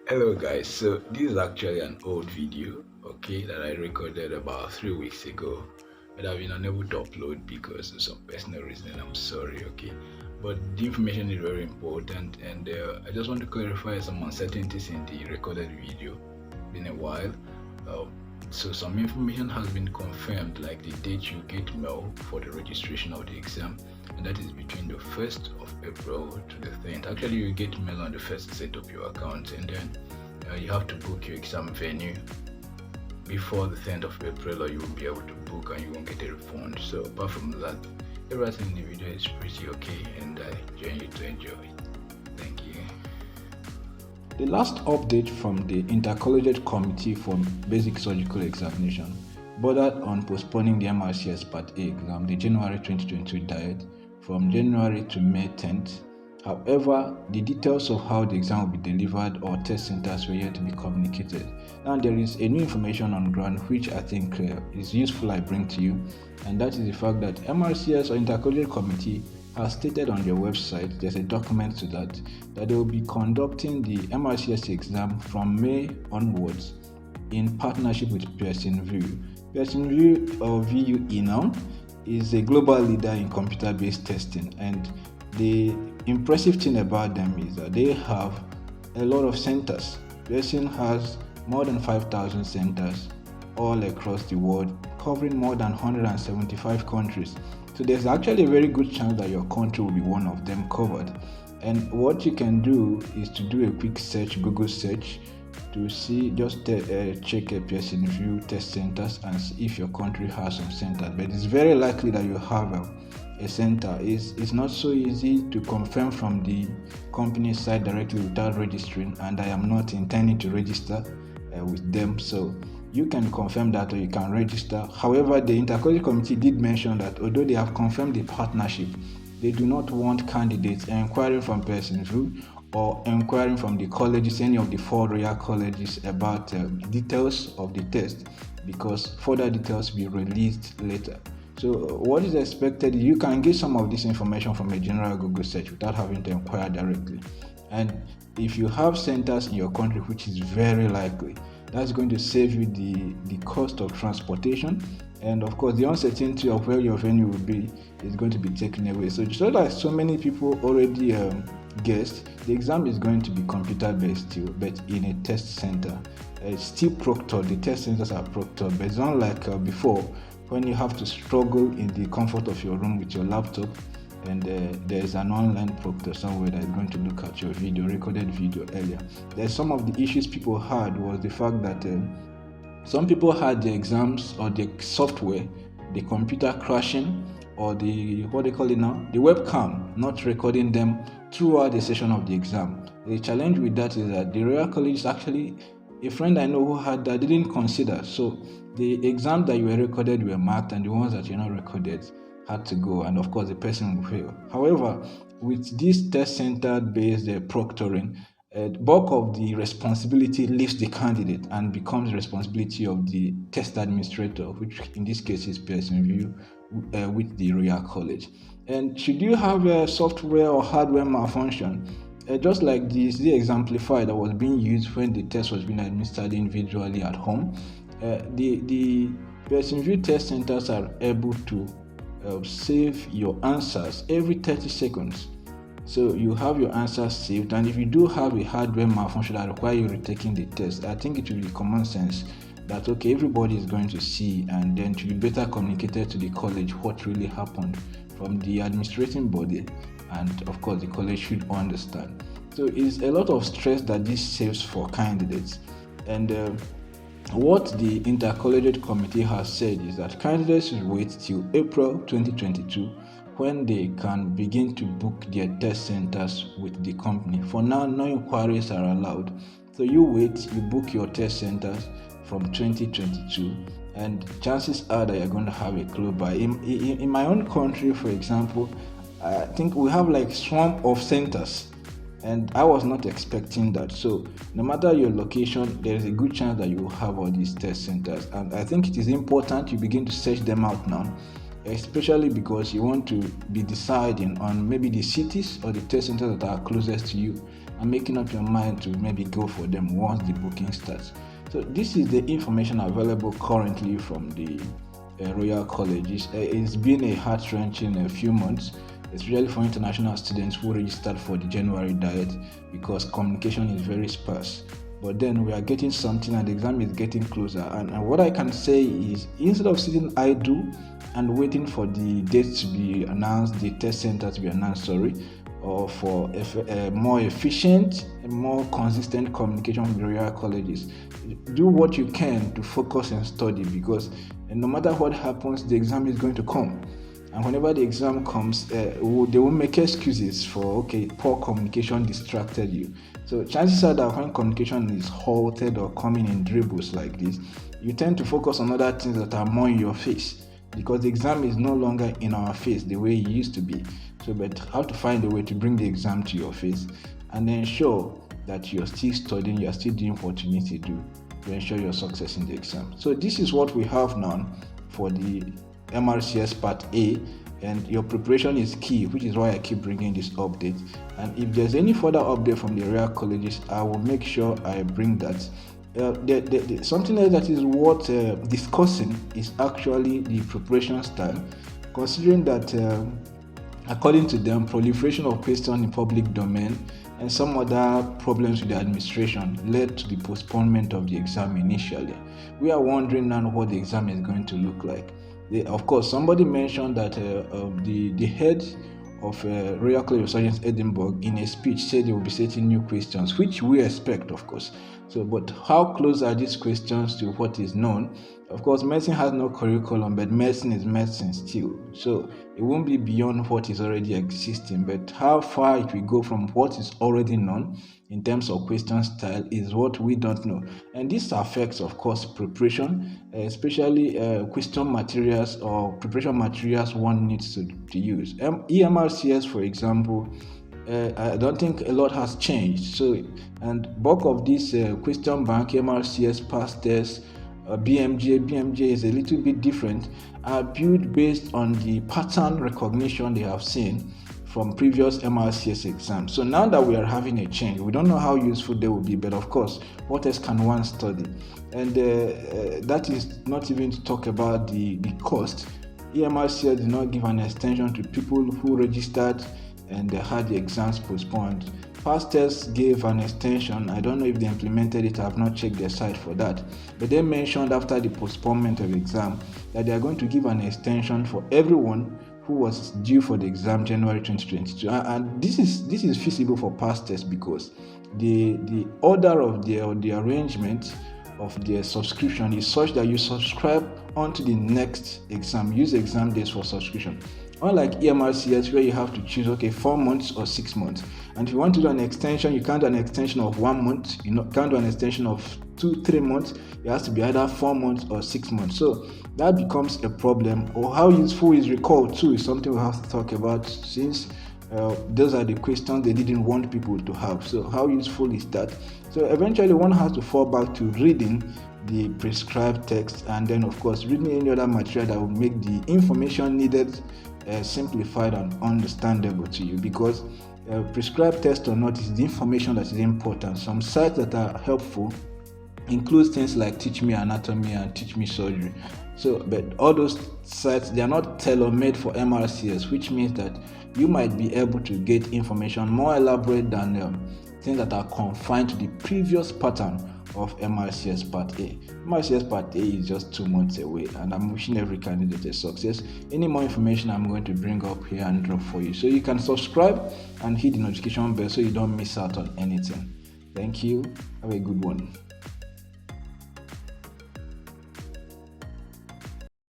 Hello guys, so this is actually an old video, okay, that I recorded about 3 weeks ago, but I've been unable to upload because of some personal reason. I'm sorry, okay, but the information is very important, and I just want to clarify some uncertainties in the recorded video. Been a while, uh, so some information has been confirmed, like the date you get mail for the registration of the exam, and that is between the 1st of April to the 10th. Actually, you get mail on the first to set up your account, and then you have to book your exam venue before the 10th of April, or you won't be able to book and you won't get a refund. So apart from that, everything in the video is pretty okay, and I join you to enjoy it. Thank you. The last update from the Intercollegiate Committee for Basic Surgical Examination bordered on postponing the MRCS Part A exam, the January 2022 diet, from January to May 10th. However, the details of how the exam will be delivered or test centers were yet to be communicated. Now, there is a new information on ground which I think is useful I bring to you, and that is the fact that MRCS or Intercollegiate Committee has stated on their website, there's a document to that they will be conducting the MRCS exam from May onwards in partnership with Pearson VUE. Pearson VUE or VUE now is a global leader in computer-based testing, and the impressive thing about them is that they have a lot of centers. Pearson has more than 5,000 centers all across the world, covering more than 175 countries. So there's actually a very good chance that your country will be one of them covered. And what you can do is to do a quick search, Google search, to see, just check a Pearson VUE test centers and see if your country has some centers. But it's very likely that you have a center. It's not so easy to confirm from the company side directly without registering, and I am not intending to register with them, so you can confirm that or you can register. However, the Intercollegiate Committee did mention that although they have confirmed the partnership, they do not want candidates inquiring from Pearson VUE or inquiring from the colleges, any of the 4 royal colleges, about details of the test, because further details will be released later. So what is expected, you can get some of this information from a general Google search without having to inquire directly. And if you have centers in your country, which is very likely, that's going to save you the cost of transportation, and of course the uncertainty of where your venue will be is going to be taken away. So just like so many people already guessed, the exam is going to be computer based still, but in a test center. It's still proctored, the test centers are proctored, but it's not like before, when you have to struggle in the comfort of your room with your laptop, and there's an online proctor somewhere that is going to look at your video, recorded video earlier. There's some of the issues people had was the fact that some people had the exams or the software, the computer crashing, or the, what they call it now, the webcam not recording them throughout the session of the exam. The challenge with that is that the Royal College is actually, a friend I know who had that didn't consider. So the exam that you were recorded were marked, and the ones that you're not recorded had to go, and of course the person will fail. However, with this test center based proctoring, bulk of the responsibility leaves the candidate and becomes the responsibility of the test administrator, which in this case is Pearson VUE with the Royal College. And should you have a software or hardware malfunction, just like the exemplifier that was being used when the test was being administered individually at home, the Pearson VUE test centers are able to save your answers every 30 seconds. So you have your answers saved, and if you do have a hardware malfunction that requires you retaking the test, I think it will be common sense that okay, everybody is going to see, and then to be better communicated to the college what really happened from the administrating body, and of course the college should understand. So it's a lot of stress that this saves for candidates, and what the Intercollegiate Committee has said is that candidates should wait till April 2022 when they can begin to book their test centers with the company. For now, no inquiries are allowed. So you wait, you book your test centers from 2022, and chances are that you're going to have a clue by. In my own country, for example, I think we have like swarm of centers, and I was not expecting that. So no matter your location, there is a good chance that you will have all these test centers, and I think it is important you begin to search them out now, especially because you want to be deciding on maybe the cities or the test centers that are closest to you. and making up your mind to maybe go for them once the booking starts. So this is the information available currently from the Royal Colleges. It's been a heart-wrenching few months, especially for international students who registered for the January diet, because communication is very sparse. But then we are getting something and the exam is getting closer. And what I can say is, instead of sitting idle and waiting for the dates to be announced, the test center to be announced, or for a more efficient and more consistent communication with the Royal Colleges, do what you can to focus and study, because no matter what happens, the exam is going to come. And whenever the exam comes, they will make excuses for, poor communication distracted you. So chances are that when communication is halted or coming in dribbles like this, you tend to focus on other things that are more in your face, because the exam is no longer in our face the way it used to be. So, but how to find a way to bring the exam to your face and ensure that you're still studying, you're still doing what you need to do to ensure your success in the exam. So this is what we have now for the MRCS Part A, and your preparation is key, which is why I keep bringing this update. And if there's any further update from the Royal Colleges, I will make sure I bring that. Something else that is worth discussing is actually the preparation style, considering that according to them, proliferation of questions in public domain and some other problems with the administration led to the postponement of the exam initially. We are wondering now what the exam is going to look like. Of course, somebody mentioned that the head of Royal College of Surgeons Edinburgh in a speech said they will be setting new questions, which we expect, of course. So, but how close are these questions to what is known? Of course, medicine has no curriculum, but medicine is medicine still. So it won't be beyond what is already existing, but how far it will go from what is already known in terms of question style is what we don't know. And this affects, of course, preparation, especially question materials or preparation materials one needs to use. EMRCS, for example, I don't think a lot has changed. So, and bulk of this question bank, MRCS, past tests, BMJ is a little bit different, are built based on the pattern recognition they have seen from previous MRCS exams. So now that we are having a change, we don't know how useful they will be, but of course, what else can one study? And that is not even to talk about the cost. EMRCS did not give an extension to people who registered and they had the exams postponed. Past tests gave an extension. I don't know if they implemented it. I have not checked their site for that. But they mentioned after the postponement of exam that they are going to give an extension for everyone who was due for the exam January 2022. And this is feasible for past tests because the order of the arrangement of their subscription is such that you subscribe onto the next exam. Use exam days for subscription. Unlike EMRCS, where you have to choose 4 months or 6 months. And if you want to do an extension, you can't do an extension of 1 month, you can't do an extension of 2-3 months. It has to be either 4 months or 6 months. So that becomes a problem. Or how useful is recall too is something we have to talk about, since those are the questions they didn't want people to have. So how useful is that? So eventually one has to fall back to reading the prescribed text, and then of course reading any other material that will make the information needed simplified and understandable to you, because prescribed text or not is the information that is important. Some sites that are helpful include things like Teach Me Anatomy and Teach Me Surgery. So, but all those sites, they are not tailor-made for MRCS, which means that you might be able to get information more elaborate than things that are confined to the previous pattern of MRCS Part A. MRCS Part A is just 2 months away, and I'm wishing every candidate a success. Any more information I'm going to bring up here and drop for you. So you can subscribe and hit the notification bell so you don't miss out on anything. Thank you. Have a good one.